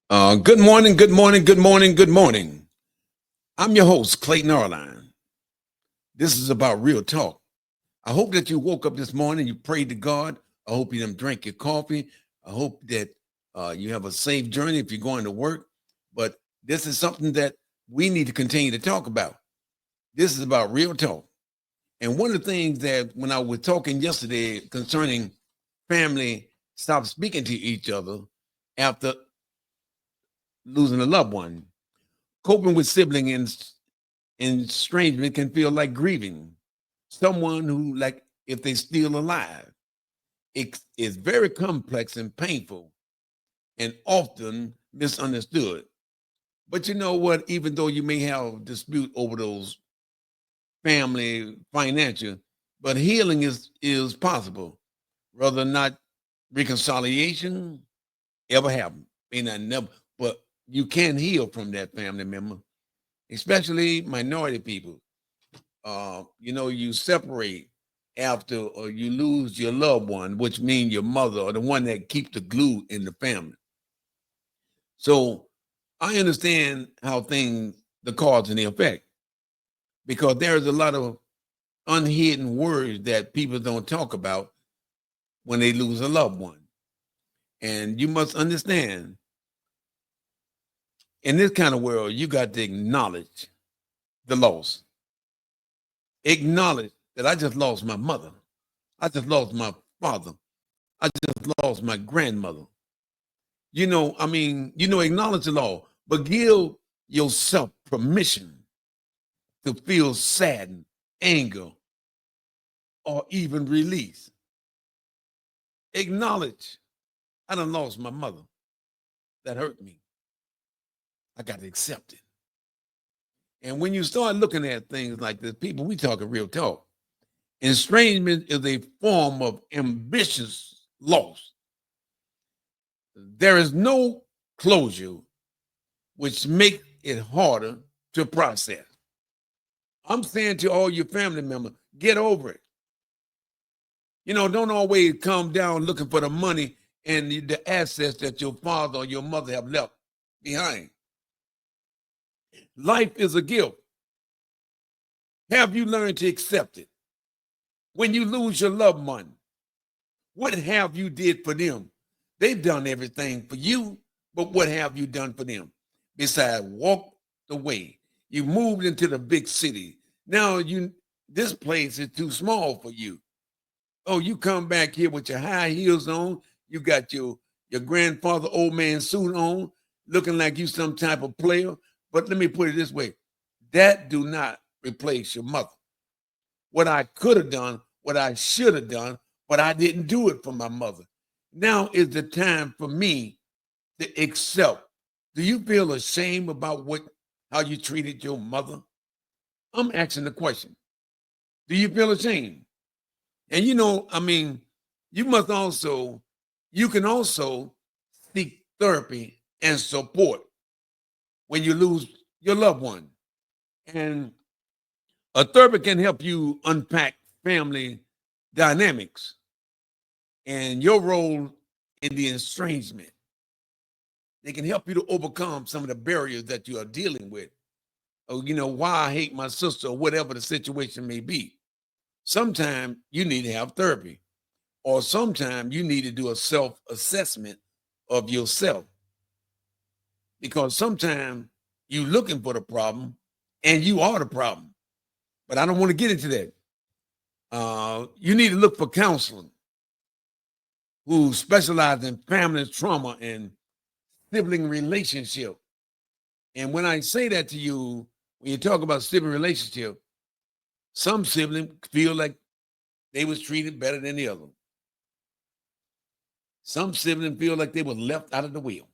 Good morning, good morning, good morning, good morning. I'm your host, Clayton Arline. This is about real talk. I hope that you woke up this morning, you prayed to God. I hope you didn't drink your coffee. I hope that you have a safe journey if you're going to work. But this is something that we need to continue to talk about. This is about real talk. And one of the things that when I was talking yesterday concerning family stop speaking to each other after losing a loved one, coping with sibling estrangement can feel like grieving someone who, like, if they're still alive. It is very complex and painful and often misunderstood. But you know what? Even though you may have dispute over those family financial, but healing is possible. Rather not reconciliation ever happen. May not never, but you can heal from that family member, especially minority people. You separate after or you lose your loved one, which means your mother or the one that keeps the glue in the family. So I understand how things, the cause and the effect, because there's a lot of unhidden words that people don't talk about when they lose a loved one. And you must understand, in this kind of world, you got to acknowledge the loss. Acknowledge that I just lost my mother. I just lost my father. I just lost my grandmother. Acknowledge the law, but give yourself permission to feel saddened, anger, or even release. Acknowledge I done lost my mother. That hurt me. I got to accept it. And when you start looking at things like this, people, we talking real talk. Estrangement is a form of ambitious loss. There is no closure, which makes it harder to process. I'm saying to all your family members, get over it. Don't always come down looking for the money and the assets that your father or your mother have left behind. Life is a gift. Have you learned to accept it? When you lose your loved one, what have you did for them? They've done everything for you, but what have you done for them? Besides, walk the way. You moved into the big city. Now this place is too small for you. Oh, you come back here with your high heels on. You got your grandfather old man suit on, looking like you some type of player. But let me put it this way: that do not replace your mother. What I could have done, what I should have done, but I didn't do it for my mother. Now is the time for me to accept. Do you feel ashamed about how you treated your mother? I'm asking the question. Do you feel ashamed? And you can also seek therapy and support when you lose your loved one. And a therapist can help you unpack family dynamics and your role in the estrangement. They can help you to overcome some of the barriers that you are dealing with. Or, why I hate my sister or whatever the situation may be. Sometimes you need to have therapy, or sometimes you need to do a self assessment of yourself, because sometimes you looking for the problem and you are the problem. But I don't want to get into that. You need to look for counseling who specialize in family trauma and sibling relationship. And when I say that to you, when you talk about sibling relationship, some siblings feel like they was treated better than the other. Some siblings feel like they were left out of the wheel.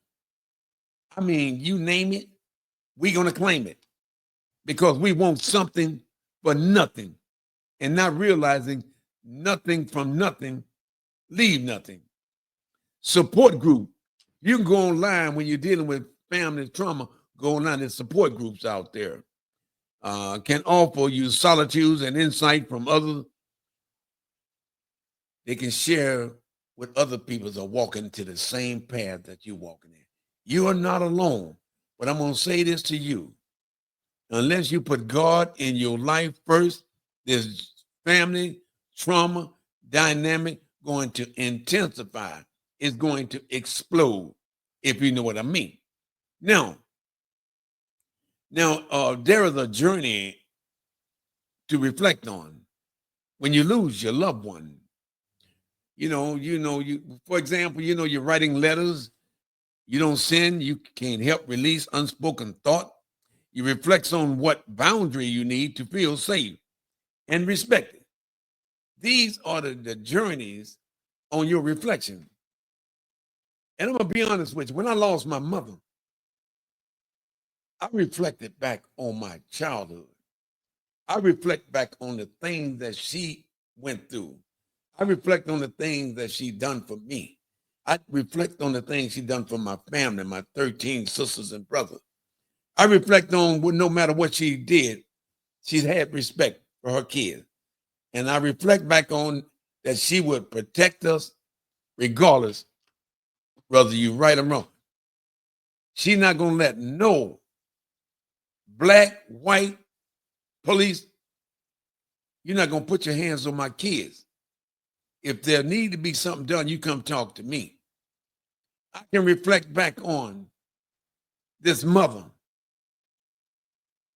I mean, you name it, we're going to claim it because we want something for nothing and not realizing nothing from nothing leave nothing. Support group. You can go online when you're dealing with family trauma, go online. There's support groups out there. Can offer you solitude and insight from others. They can share with other people that are walking to the same path that you're walking in. You are not alone. But I'm going to say this to you. Unless you put God in your life first, this family trauma dynamic going to intensify. It's going to explode, if you know what I mean. Now, there is a journey to reflect on when you lose your loved one. For example, you're writing letters, you don't send, you can't help release unspoken thought. You reflect on what boundary you need to feel safe and respected. These are the journeys on your reflection. And I'm going to be honest with you. When I lost my mother, I reflected back on my childhood. I reflect back on the things that she went through. I reflect on the things that she done for me. I reflect on the things she done for my family, my 13 sisters and brothers. I reflect on no matter what she did, she's had respect for her kids. And I reflect back on that she would protect us regardless, whether you right or wrong. She's not going to let no black, white, police, you're not going to put your hands on my kids. If there need to be something done, you come talk to me. I can reflect back on this mother.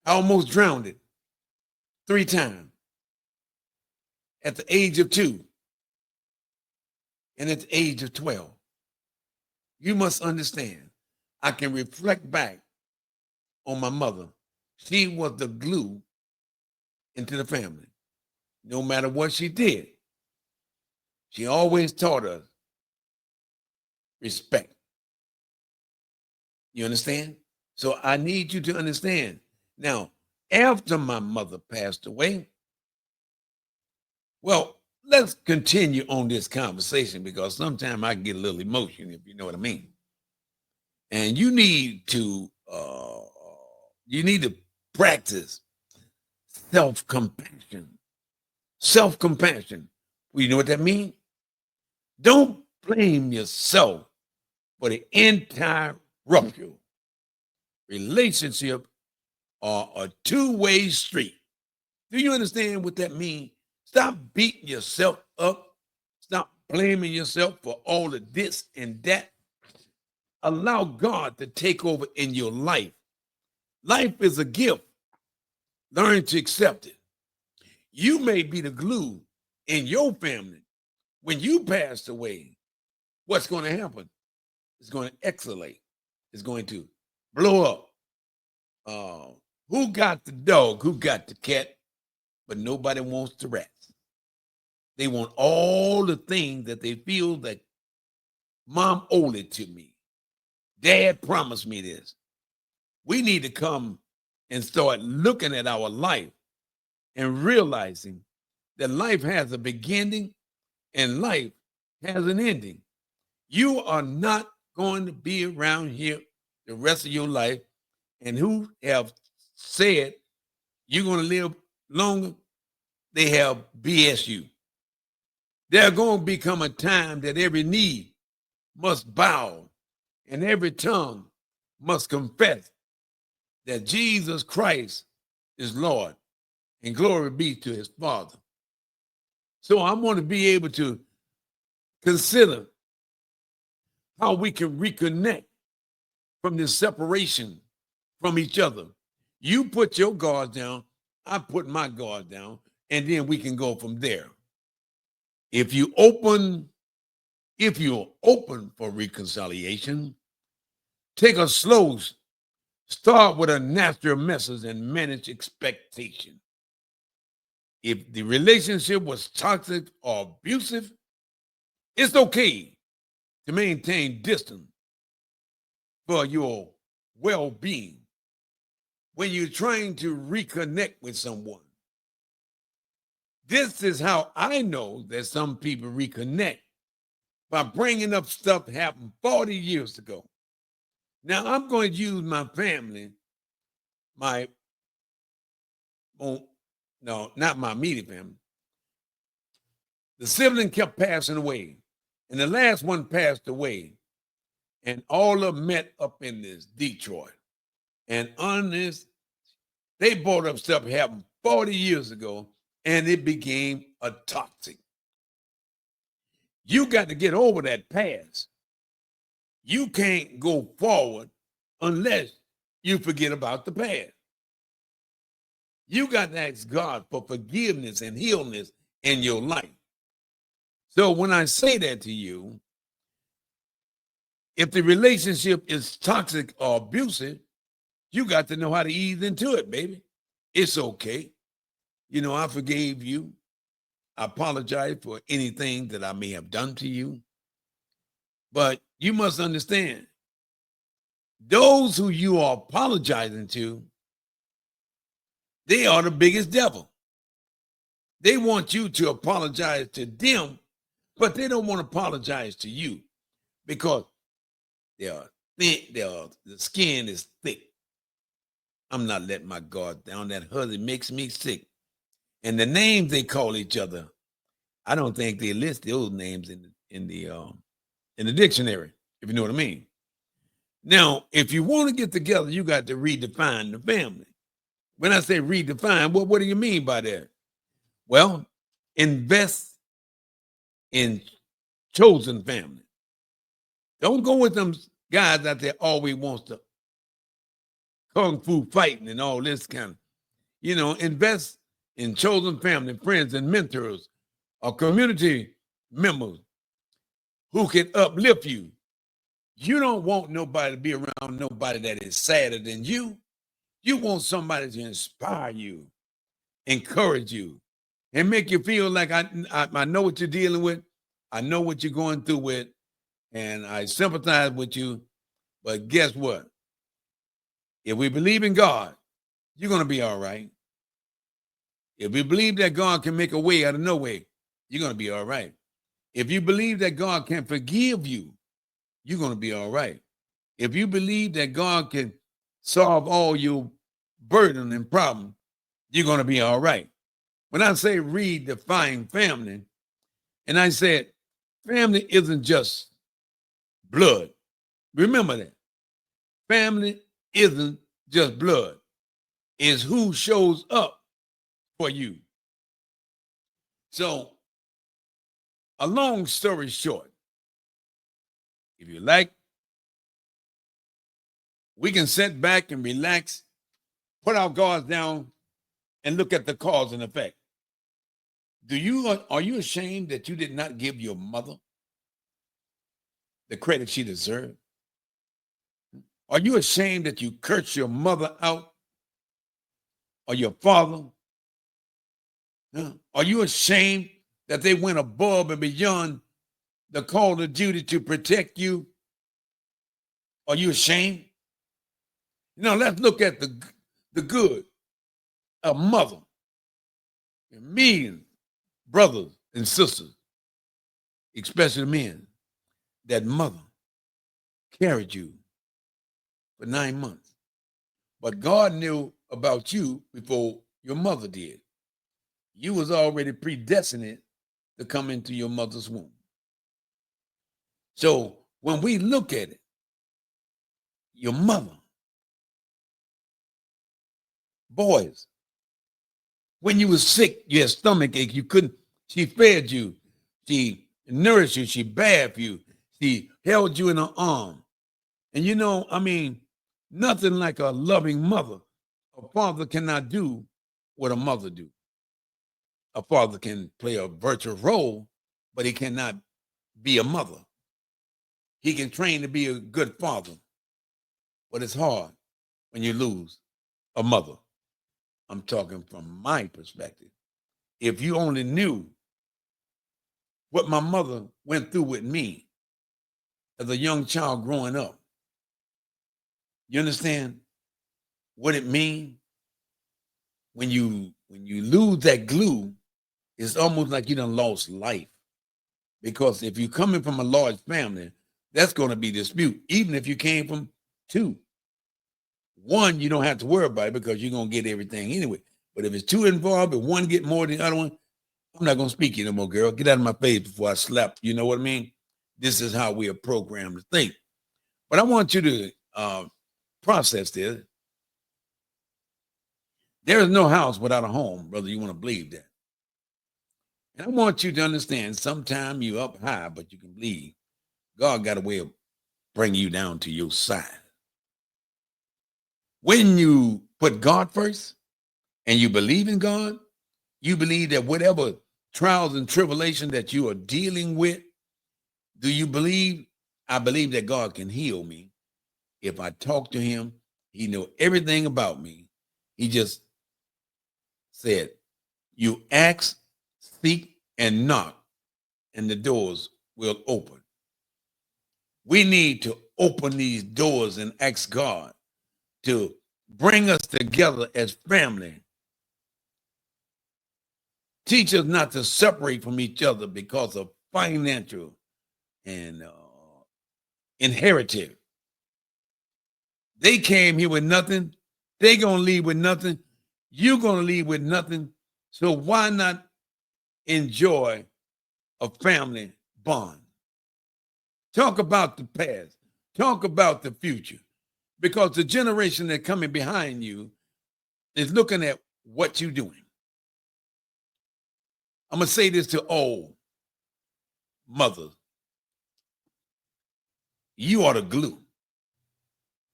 I almost drowned it 3 times at the age of 2 and at the age of 12. You must understand, I can reflect back on my mother. She was the glue into the family. No matter what she did, she always taught us respect. You understand? So I need you to understand. Now, after my mother passed away, well, let's continue on this conversation because sometimes I get a little emotional, if you know what I mean. And you need to practice self-compassion. Self-compassion. Well, you know what that means? Don't blame yourself for the entire rupture. Relationship are a two-way street. Do you understand what that means? Stop beating yourself up. Stop blaming yourself for all of this and that. Allow God to take over in your life. Life is a gift. Learn to accept it. You may be the glue in your family. When you pass away, what's going to happen? It's going to escalate. It's going to blow up. Who got the dog? Who got the cat? But nobody wants the rats. They want all the things that they feel that mom owed it to me. Dad promised me this. We need to come and start looking at our life and realizing that life has a beginning and life has an ending. You are not going to be around here the rest of your life, and who have said you're going to live longer, they have BS you. There's going to become a time that every knee must bow and every tongue must confess that Jesus Christ is Lord, and glory be to his Father. So I want to be able to consider how we can reconnect from this separation from each other. You put your guard down, I put my guard down, and then we can go from there. If you're open for reconciliation, take a slow start with a natural message and manage expectation. If the relationship was toxic or abusive, it's okay to maintain distance for your well-being. When you're trying to reconnect with someone, this is how I know that some people reconnect, by bringing up stuff that happened 40 years ago. Now, I'm going to use my family, not my immediate family. The sibling kept passing away, and the last one passed away. and all of them met up in this Detroit. And on this, they brought up stuff happened 40 years ago, and it became a toxic. You got to get over that past. You can't go forward unless you forget about the past. You got to ask God for forgiveness and healness in your life. So when I say that to you, if the relationship is toxic or abusive, you got to know how to ease into it, baby. It's okay. You know, I forgave you. I apologize for anything that I may have done to you. But you must understand, those who you are apologizing to, they are the biggest devil. They want you to apologize to them, but they don't want to apologize to you because they are thick, the skin is thick. I'm not letting my guard down. That husband makes me sick. And the names they call each other, I don't think they list those names in the dictionary, if you know what I mean. Now, if you want to get together, you got to redefine the family. When I say redefine, what do you mean by that? Well, invest in chosen family. Don't go with them guys out there always wants to kung fu fighting and all this kind of, invest in chosen family, friends, and mentors or community members who can uplift you. You don't want nobody to be around nobody that is sadder than you. You want somebody to inspire you, encourage you, and make you feel like I know what you're dealing with. I know what you're going through with, and I sympathize with you. But guess what? If we believe in God, you're going to be all right. If we believe that God can make a way out of no way, you're going to be all right. If you believe that God can forgive you, you're going to be all right. If you believe that God can solve all your burden and problem, you're going to be all right. When I say redefine family, and I said family isn't just blood. Remember that. Family isn't just blood. It's who shows up for you. So, a long story short, if you like, we can sit back and relax, put our guards down, and look at the cause and effect. Are you ashamed that you did not give your mother the credit she deserved? Are you ashamed that you cursed your mother out or your father? Are you ashamed that they went above and beyond the call of duty to protect you? Are you ashamed? Let's look at the good. A mother, and millions, brothers and sisters, especially men, that mother carried you for 9 months. But God knew about you before your mother did. You was already predestined to come into your mother's womb. So when we look at it, your mother, boys, when you was sick, you had stomach ache, she fed you, she nourished you, she bathed you, she held you in her arm. And nothing like a loving mother. A father cannot do what a mother do. A father can play a virtual role, but he cannot be a mother. He can train to be a good father, but it's hard when you lose a mother. I'm talking from my perspective. If you only knew what my mother went through with me as a young child growing up, you understand what it means when you lose that glue? It's almost like you done lost life. Because if you're coming from a large family, that's going to be dispute, even if you came from two. One, you don't have to worry about it because you're going to get everything anyway. But if it's two involved and one get more than the other one, I'm not going to speak to you no more, girl. Get out of my face before I slap. You know what I mean? This is how we are programmed to think. But I want you to process this. There is no house without a home, brother. You want to believe that. And I want you to understand, sometimes you up high, but you can believe God got a way of bringing you down to your side. When you put God first and you believe in God, you believe that whatever trials and tribulation that you are dealing with, do you believe? I believe that God can heal me. If I talk to him, he know everything about me. He just said, you ask, seek, and knock, and the doors will open. We need to open these doors and ask God to bring us together as family. Teach us not to separate from each other because of financial and inherited. They came here with nothing. They're going to leave with nothing. You're going to leave with nothing. So why not enjoy a family bond? Talk about the past. Talk about the future. Because the generation that's coming behind you is looking at what you're doing. I'm going to say this to all mothers. You are the glue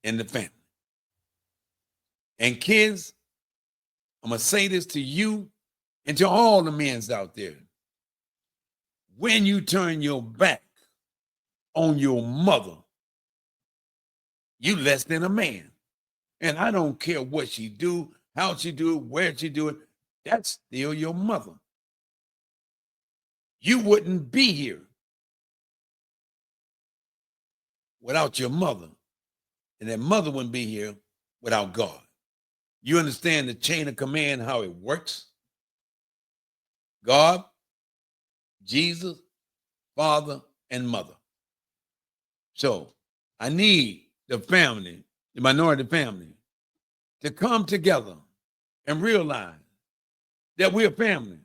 in the family. And kids, I'm going to say this to you and to all the men out there. When you turn your back on your mother, you less than a man. And I don't care what she do, how she do it, where she do it. That's still your mother. You wouldn't be here without your mother. And that mother wouldn't be here without God. You understand the chain of command, how it works? God, Jesus, Father, and Mother. So I need the family, the minority family, to come together and realize that we're family.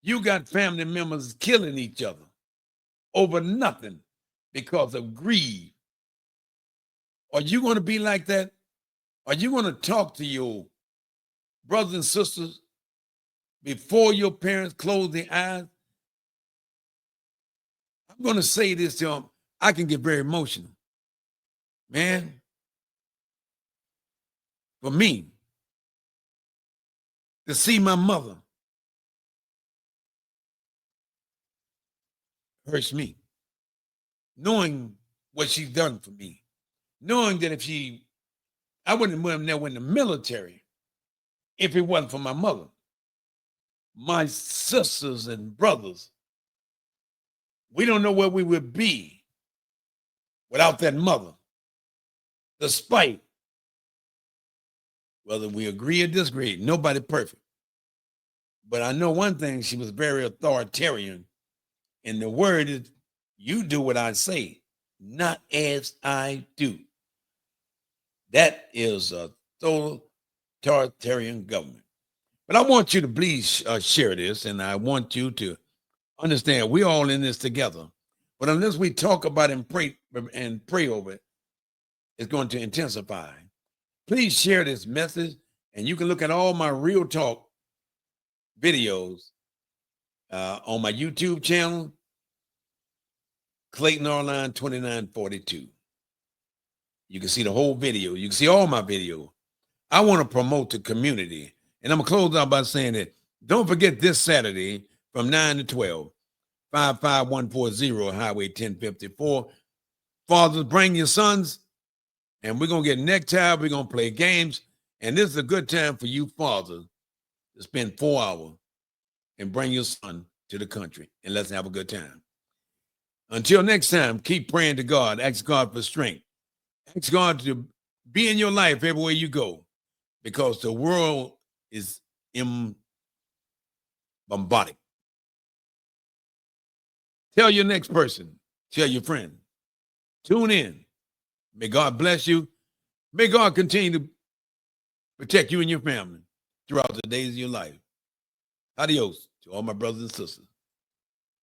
You got family members killing each other over nothing because of greed. Are you going to be like that? Are you going to talk to your brothers and sisters before your parents close their eyes? I'm going to say this to them. I can get very emotional. Man, for me, to see my mother hurts me. Knowing what she's done for me. Knowing that if I wouldn't have never in the military if it wasn't for my mother. My sisters and brothers, we don't know where we would be without that mother. Despite whether we agree or disagree, nobody perfect. But I know one thing, she was very authoritarian. And the word is, you do what I say, not as I do. That is a totalitarian government. But I want you to please share this, and I want you to understand we're all in this together. But unless we talk about it and pray over it, it's going to intensify. Please share this message, and you can look at all my Real Talk videos on my YouTube channel, Clayton Arline 2942. You can see the whole video. You can see all my videos. I want to promote the community. And I'm going to close out by saying that don't forget this Saturday from 9 to 12, 55140 Highway 1054. Fathers, bring your sons, and we're going to get necktie. We're going to play games. And this is a good time for you fathers to spend 4 hours and bring your son to the country, and let's have a good time. Until next time, keep praying to God. Ask God for strength. Ask God to be in your life everywhere you go, because the world is bombarded. Tell your next person. Tell your friend. Tune in. May God bless you. May God continue to protect you and your family throughout the days of your life. Adios to all my brothers and sisters.